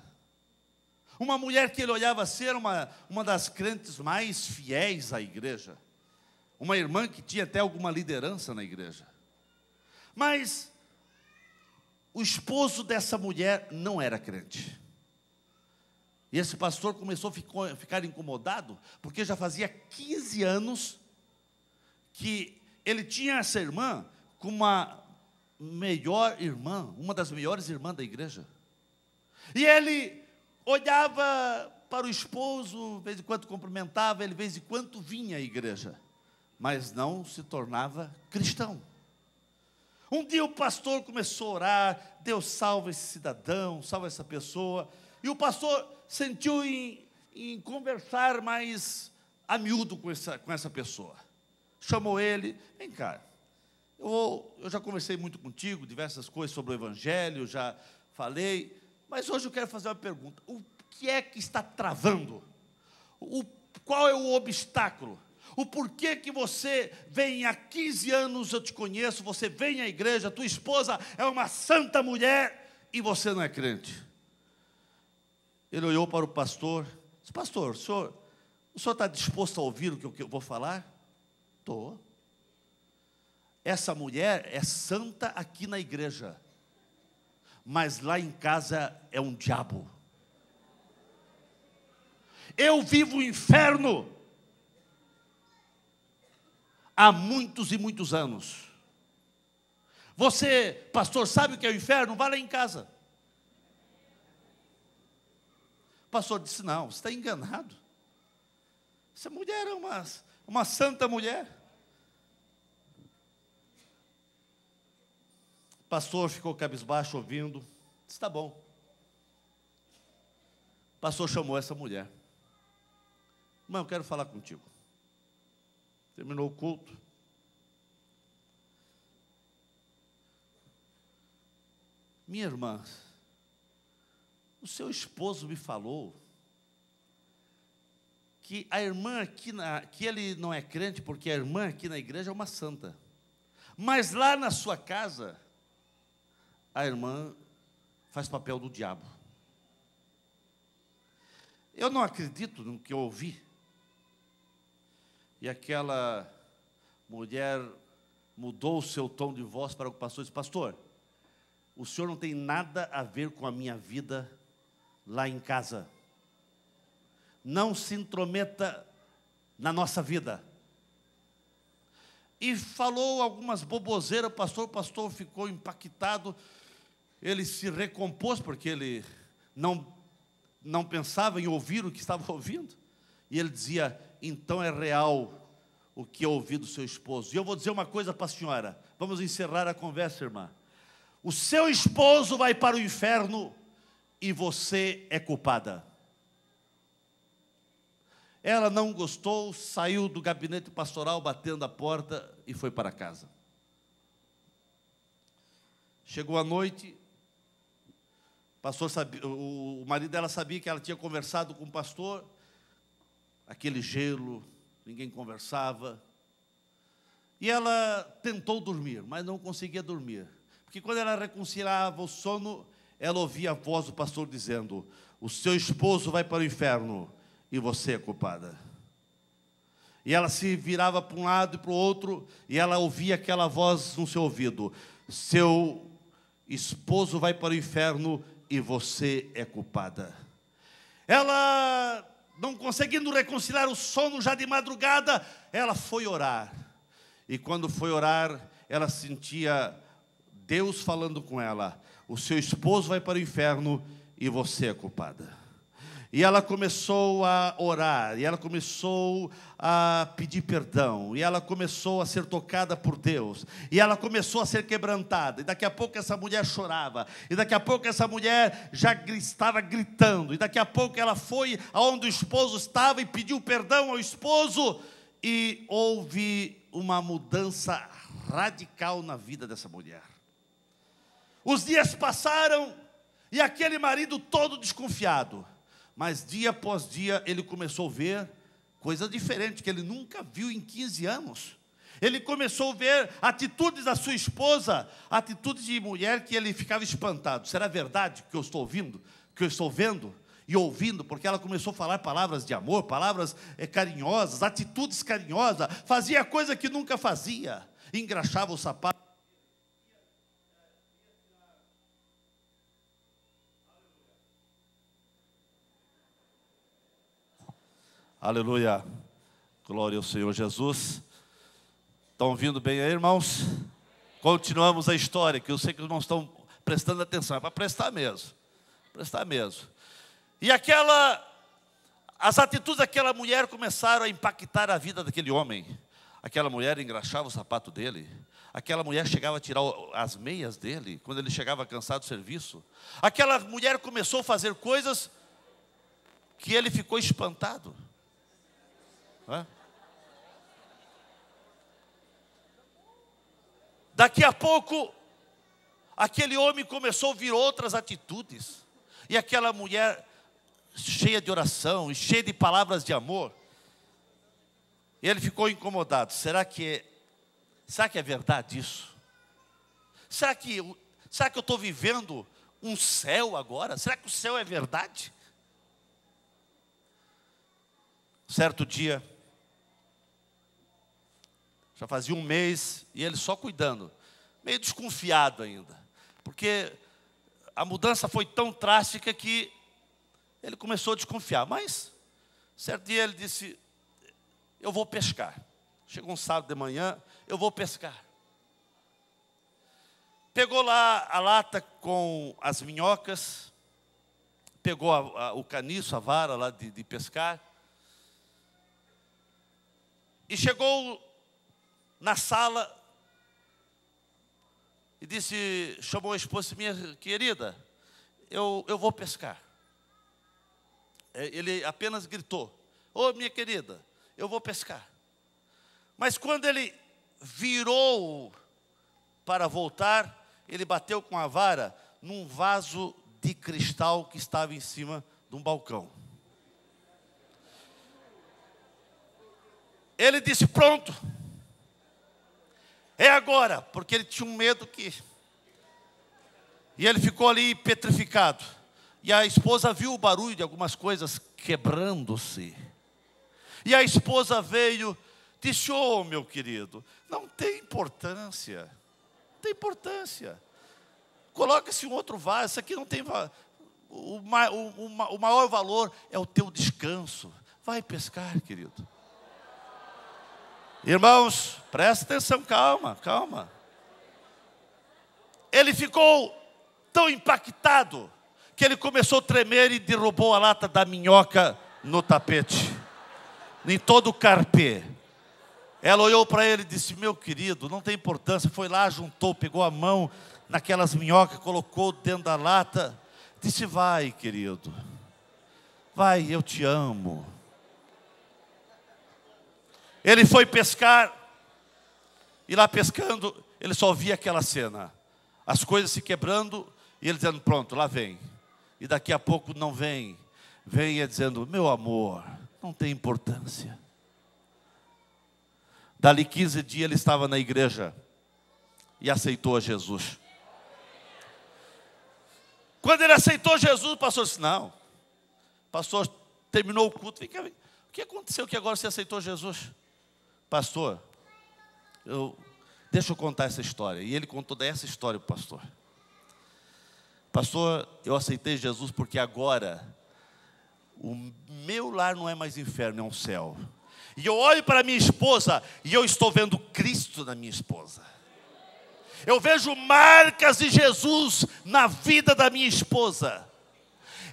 Uma mulher que ele olhava ser uma das crentes mais fiéis à igreja. Uma irmã que tinha até alguma liderança na igreja. Mas o esposo dessa mulher não era crente. E esse pastor começou a ficar incomodado, porque já fazia 15 anos que ele tinha essa irmã como uma melhor irmã, uma das melhores irmãs da igreja. E ele olhava para o esposo, de vez em quando cumprimentava, ele de vez em quando vinha à igreja, mas não se tornava cristão. Um dia o pastor começou a orar, Deus salva esse cidadão, salva essa pessoa, e o pastor sentiu em conversar mais a miúdo com essa pessoa. Chamou ele, vem cá, eu já conversei muito contigo, diversas coisas sobre o evangelho, já falei, mas hoje eu quero fazer uma pergunta. O que é que está travando? Qual é o obstáculo? O porquê que você vem há 15 anos, eu te conheço, você vem à igreja, tua esposa é uma santa mulher e você não é crente? Ele olhou para o pastor, disse, pastor, o senhor está disposto a ouvir o que eu vou falar? Estou. Essa mulher é santa aqui na igreja, mas lá em casa é um diabo. Eu vivo o inferno há muitos e muitos anos. Você, pastor, sabe o que é o inferno? Vá lá em casa. O pastor disse, não, você está enganado. Essa mulher é uma santa mulher. O pastor ficou cabisbaixo ouvindo. Disse, tá bom. O pastor chamou essa mulher. Irmão, eu quero falar contigo. Terminou o culto. Minha irmã, o seu esposo me falou que a irmã aqui, que ele não é crente, porque a irmã aqui na igreja é uma santa. Mas lá na sua casa, a irmã faz papel do diabo. Eu não acredito no que eu ouvi. E aquela mulher mudou o seu tom de voz para o pastor e disse, pastor, o senhor não tem nada a ver com a minha vida lá em casa. Não se intrometa na nossa vida. E falou algumas boboseiras, o pastor ficou impactado. Ele se recompôs, porque ele não pensava em ouvir o que estava ouvindo. E ele dizia, então é real o que eu ouvi do seu esposo. E eu vou dizer uma coisa para a senhora, vamos encerrar a conversa, irmã. O seu esposo vai para o inferno e você é culpada. Ela não gostou, saiu do gabinete pastoral batendo a porta e foi para casa. Chegou a noite, o marido dela sabia que ela tinha conversado com o pastor, aquele gelo, ninguém conversava. E ela tentou dormir, mas não conseguia dormir. Porque quando ela reconciliava o sono, ela ouvia a voz do pastor dizendo, o seu esposo vai para o inferno e você é culpada. E ela se virava para um lado e para o outro, e ela ouvia aquela voz no seu ouvido, seu esposo vai para o inferno e você é culpada. Ela, não conseguindo reconciliar o sono já de madrugada, ela foi orar. E quando foi orar, ela sentia Deus falando com ela: o seu esposo vai para o inferno e você é culpada. E ela começou a orar, e ela começou a pedir perdão, e ela começou a ser tocada por Deus, e ela começou a ser quebrantada, e daqui a pouco essa mulher chorava, e daqui a pouco essa mulher já estava gritando, e daqui a pouco ela foi aonde o esposo estava e pediu perdão ao esposo, e houve uma mudança radical na vida dessa mulher. Os dias passaram, e aquele marido todo desconfiado, mas dia após dia ele começou a ver coisas diferentes que ele nunca viu em 15 anos. Ele começou a ver atitudes da sua esposa, atitudes de mulher que ele ficava espantado. Será verdade que eu estou ouvindo, que eu estou vendo e ouvindo? Porque ela começou a falar palavras de amor, palavras carinhosas, atitudes carinhosas, fazia coisa que nunca fazia, engraxava o sapato. Aleluia, glória ao Senhor Jesus. Estão ouvindo bem aí, irmãos? Continuamos a história, que eu sei que os irmãos estão prestando atenção, é para prestar mesmo, prestar mesmo. E as atitudes daquela mulher começaram a impactar a vida daquele homem. Aquela mulher engraxava o sapato dele, aquela mulher chegava a tirar as meias dele, quando ele chegava cansado do serviço. Aquela mulher começou a fazer coisas que ele ficou espantado. Daqui a pouco, aquele homem começou a vir outras atitudes, e aquela mulher cheia de oração, e cheia de palavras de amor, e ele ficou incomodado. Será que é verdade isso? Será que eu estou vivendo um céu agora? Será que o céu é verdade? Certo dia, já fazia um mês, e ele só cuidando, meio desconfiado ainda, porque a mudança foi tão drástica que ele começou a desconfiar. Mas, certo dia ele disse: eu vou pescar. Chegou um sábado de manhã, eu vou pescar. Pegou lá a lata com as minhocas, pegou o caniço, a vara lá de pescar, e chegou na sala e chamou a esposa: minha querida, eu vou pescar. Ele apenas gritou: ô minha querida, eu vou pescar. Mas quando ele virou para voltar, ele bateu com a vara num vaso de cristal que estava em cima de um balcão. Ele disse: pronto, é agora, porque ele tinha um medo que... E ele ficou ali petrificado. E a esposa viu o barulho de algumas coisas quebrando-se. E a esposa veio, disse: ô meu querido, não tem importância, não tem importância. Coloca-se um outro vaso, isso aqui não tem... O maior valor é o teu descanso. Vai pescar, querido. Irmãos, presta atenção, calma, calma. Ele ficou tão impactado que ele começou a tremer e derrubou a lata da minhoca no tapete, em todo o carpê. Ela olhou para ele e disse: meu querido, não tem importância. Foi lá, juntou, pegou a mão naquelas minhocas, colocou dentro da lata, disse: vai, querido, vai, eu te amo. Ele foi pescar, e lá pescando, ele só via aquela cena, as coisas se quebrando, e ele dizendo: pronto, lá vem. E daqui a pouco não vem, vem dizendo: meu amor, não tem importância. Dali 15 dias ele estava na igreja, e aceitou a Jesus. Quando ele aceitou Jesus, o pastor disse: não, pastor, terminou o culto, o que aconteceu que agora você aceitou Jesus? Pastor, deixa eu contar essa história. E ele contou essa história para o pastor. Pastor, eu aceitei Jesus porque agora o meu lar não é mais inferno, é um céu. E eu olho para minha esposa e eu estou vendo Cristo na minha esposa. Eu vejo marcas de Jesus na vida da minha esposa.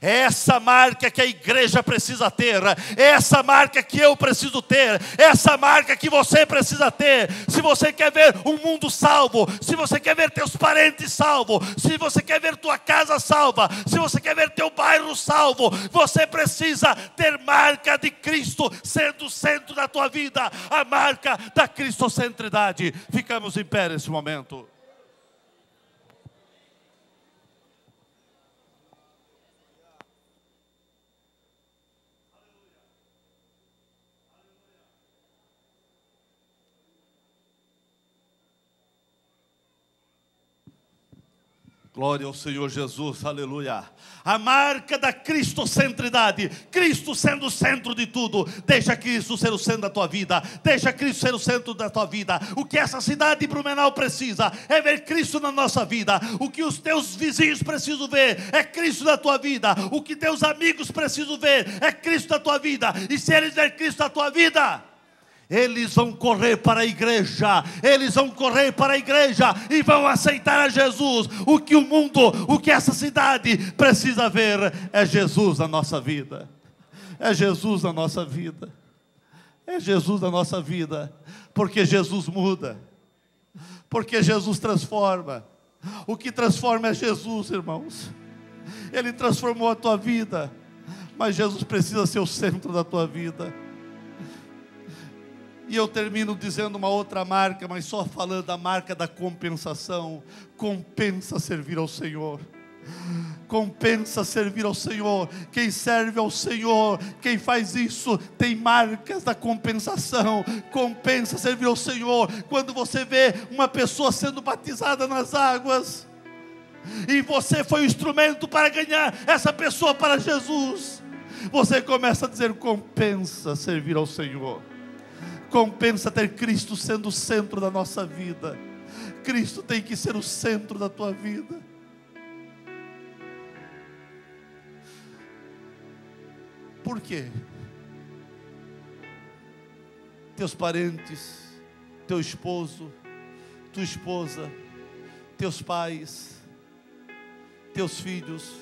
É essa marca que a igreja precisa ter, é essa marca que eu preciso ter, é essa marca que você precisa ter. Se você quer ver um mundo salvo, se você quer ver teus parentes salvos, se você quer ver tua casa salva, se você quer ver teu bairro salvo, você precisa ter marca de Cristo sendo o centro da tua vida, a marca da cristocentridade. Ficamos em pé nesse momento. Glória ao Senhor Jesus, aleluia. A marca da cristocentridade, Cristo sendo o centro de tudo. Deixa Cristo ser o centro da tua vida, deixa Cristo ser o centro da tua vida. O que essa cidade de Blumenau precisa é ver Cristo na nossa vida. O que os teus vizinhos precisam ver é Cristo na tua vida. O que teus amigos precisam ver é Cristo na tua vida. E se eles verem Cristo na tua vida, eles vão correr para a igreja, eles vão correr para a igreja e vão aceitar a Jesus. O que o mundo, o que essa cidade precisa ver é Jesus na nossa vida. É Jesus na nossa vida. É Jesus na nossa vida. Porque Jesus muda. Porque Jesus transforma. O que transforma é Jesus, irmãos. Ele transformou a tua vida, mas Jesus precisa ser o centro da tua vida. E eu termino dizendo uma outra marca, mas só falando da marca da compensação. Compensa servir ao Senhor. Compensa servir ao Senhor. Quem serve ao Senhor, quem faz isso, tem marcas da compensação. Compensa servir ao Senhor. Quando você vê uma pessoa sendo batizada nas águas, e você foi o instrumento para ganhar essa pessoa para Jesus, você começa a dizer: compensa servir ao Senhor. Compensa ter Cristo sendo o centro da nossa vida. Cristo tem que ser o centro da tua vida. Por quê? Teus parentes, teu esposo, tua esposa, teus pais, teus filhos,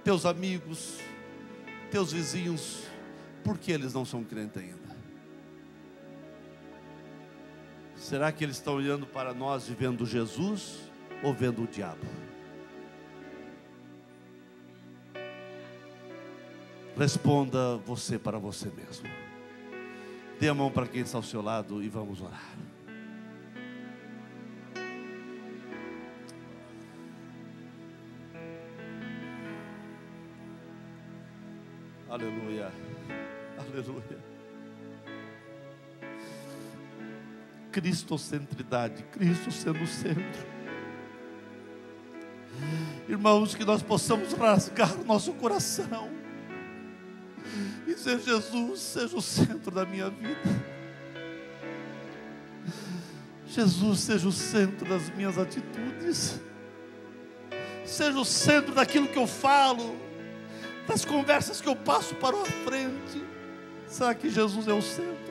teus amigos, teus vizinhos, por que eles não são crentes ainda? Será que eles estão olhando para nós e vendo Jesus ou vendo o diabo? Responda você para você mesmo. Dê a mão para quem está ao seu lado e vamos orar. Aleluia, aleluia. Cristocentridade, Cristo sendo o centro. Irmãos, que nós possamos rasgar nosso coração e dizer: Jesus, seja o centro da minha vida. Jesus, seja o centro das minhas atitudes. Seja o centro daquilo que eu falo, das conversas que eu passo para a frente. Será que Jesus é o centro?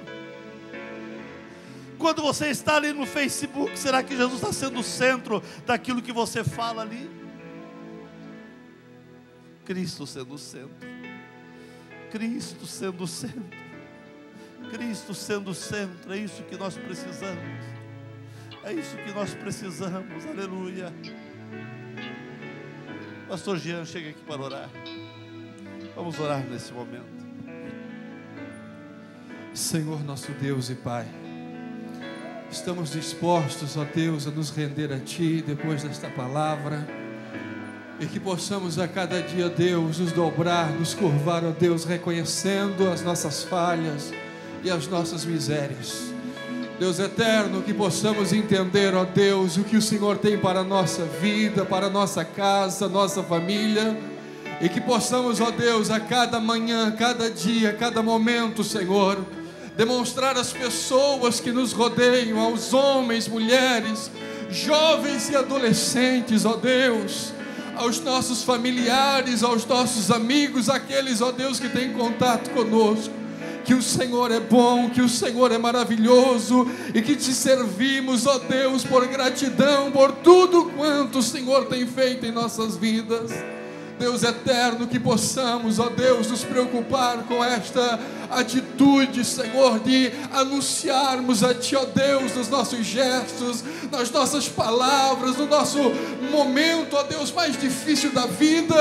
Quando você está ali no Facebook, será que Jesus está sendo o centro daquilo que você fala ali? Cristo sendo o centro. Cristo sendo o centro. Cristo sendo o centro. É isso que nós precisamos. É isso que nós precisamos. Aleluia. Pastor Jean, chega aqui para orar. Vamos orar nesse momento. Senhor nosso Deus e Pai, estamos dispostos, ó Deus, a nos render a Ti depois desta palavra, e que possamos a cada dia, Deus, nos dobrar, nos curvar, ó Deus, reconhecendo as nossas falhas e as nossas misérias. Deus eterno, que possamos entender, ó Deus, o que o Senhor tem para a nossa vida, para a nossa casa, nossa família, e que possamos, ó Deus, a cada manhã, cada dia, cada momento, Senhor, demonstrar às pessoas que nos rodeiam, aos homens, mulheres, jovens e adolescentes, ó Deus, aos nossos familiares, aos nossos amigos, aqueles, ó Deus, que têm contato conosco, que o Senhor é bom, que o Senhor é maravilhoso e que te servimos, ó Deus, por gratidão, por tudo quanto o Senhor tem feito em nossas vidas. Deus eterno, que possamos, ó Deus, nos preocupar com esta atitude, Senhor, de anunciarmos a Ti, ó Deus, nos nossos gestos, nas nossas palavras, no nosso momento, ó Deus, mais difícil da vida.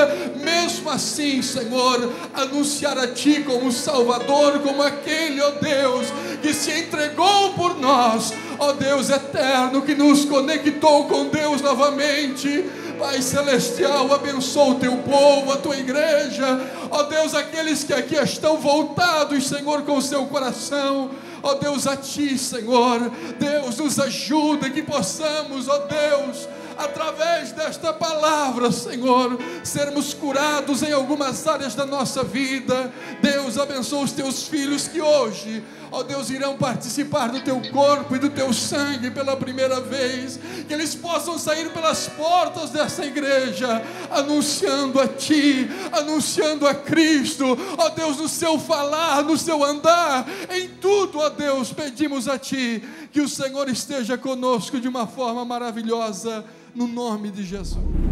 Mesmo assim, Senhor, anunciar a Ti como Salvador, como aquele, ó Deus, que se entregou por nós, ó Deus eterno, que nos conectou com Deus novamente. Pai celestial, abençoa o Teu povo, a Tua igreja, ó Deus, aqueles que aqui estão voltados, Senhor, com o seu coração, ó Deus, a Ti, Senhor. Deus, nos ajuda, que possamos, ó Deus, através desta palavra, Senhor, sermos curados em algumas áreas da nossa vida. Deus, abençoa os Teus filhos que hoje, ó Deus, irão participar do Teu corpo e do Teu sangue pela primeira vez, que eles possam sair pelas portas dessa igreja, anunciando a Ti, anunciando a Cristo, ó Deus, no seu falar, no seu andar, em tudo, ó Deus, pedimos a Ti, que o Senhor esteja conosco de uma forma maravilhosa, no nome de Jesus.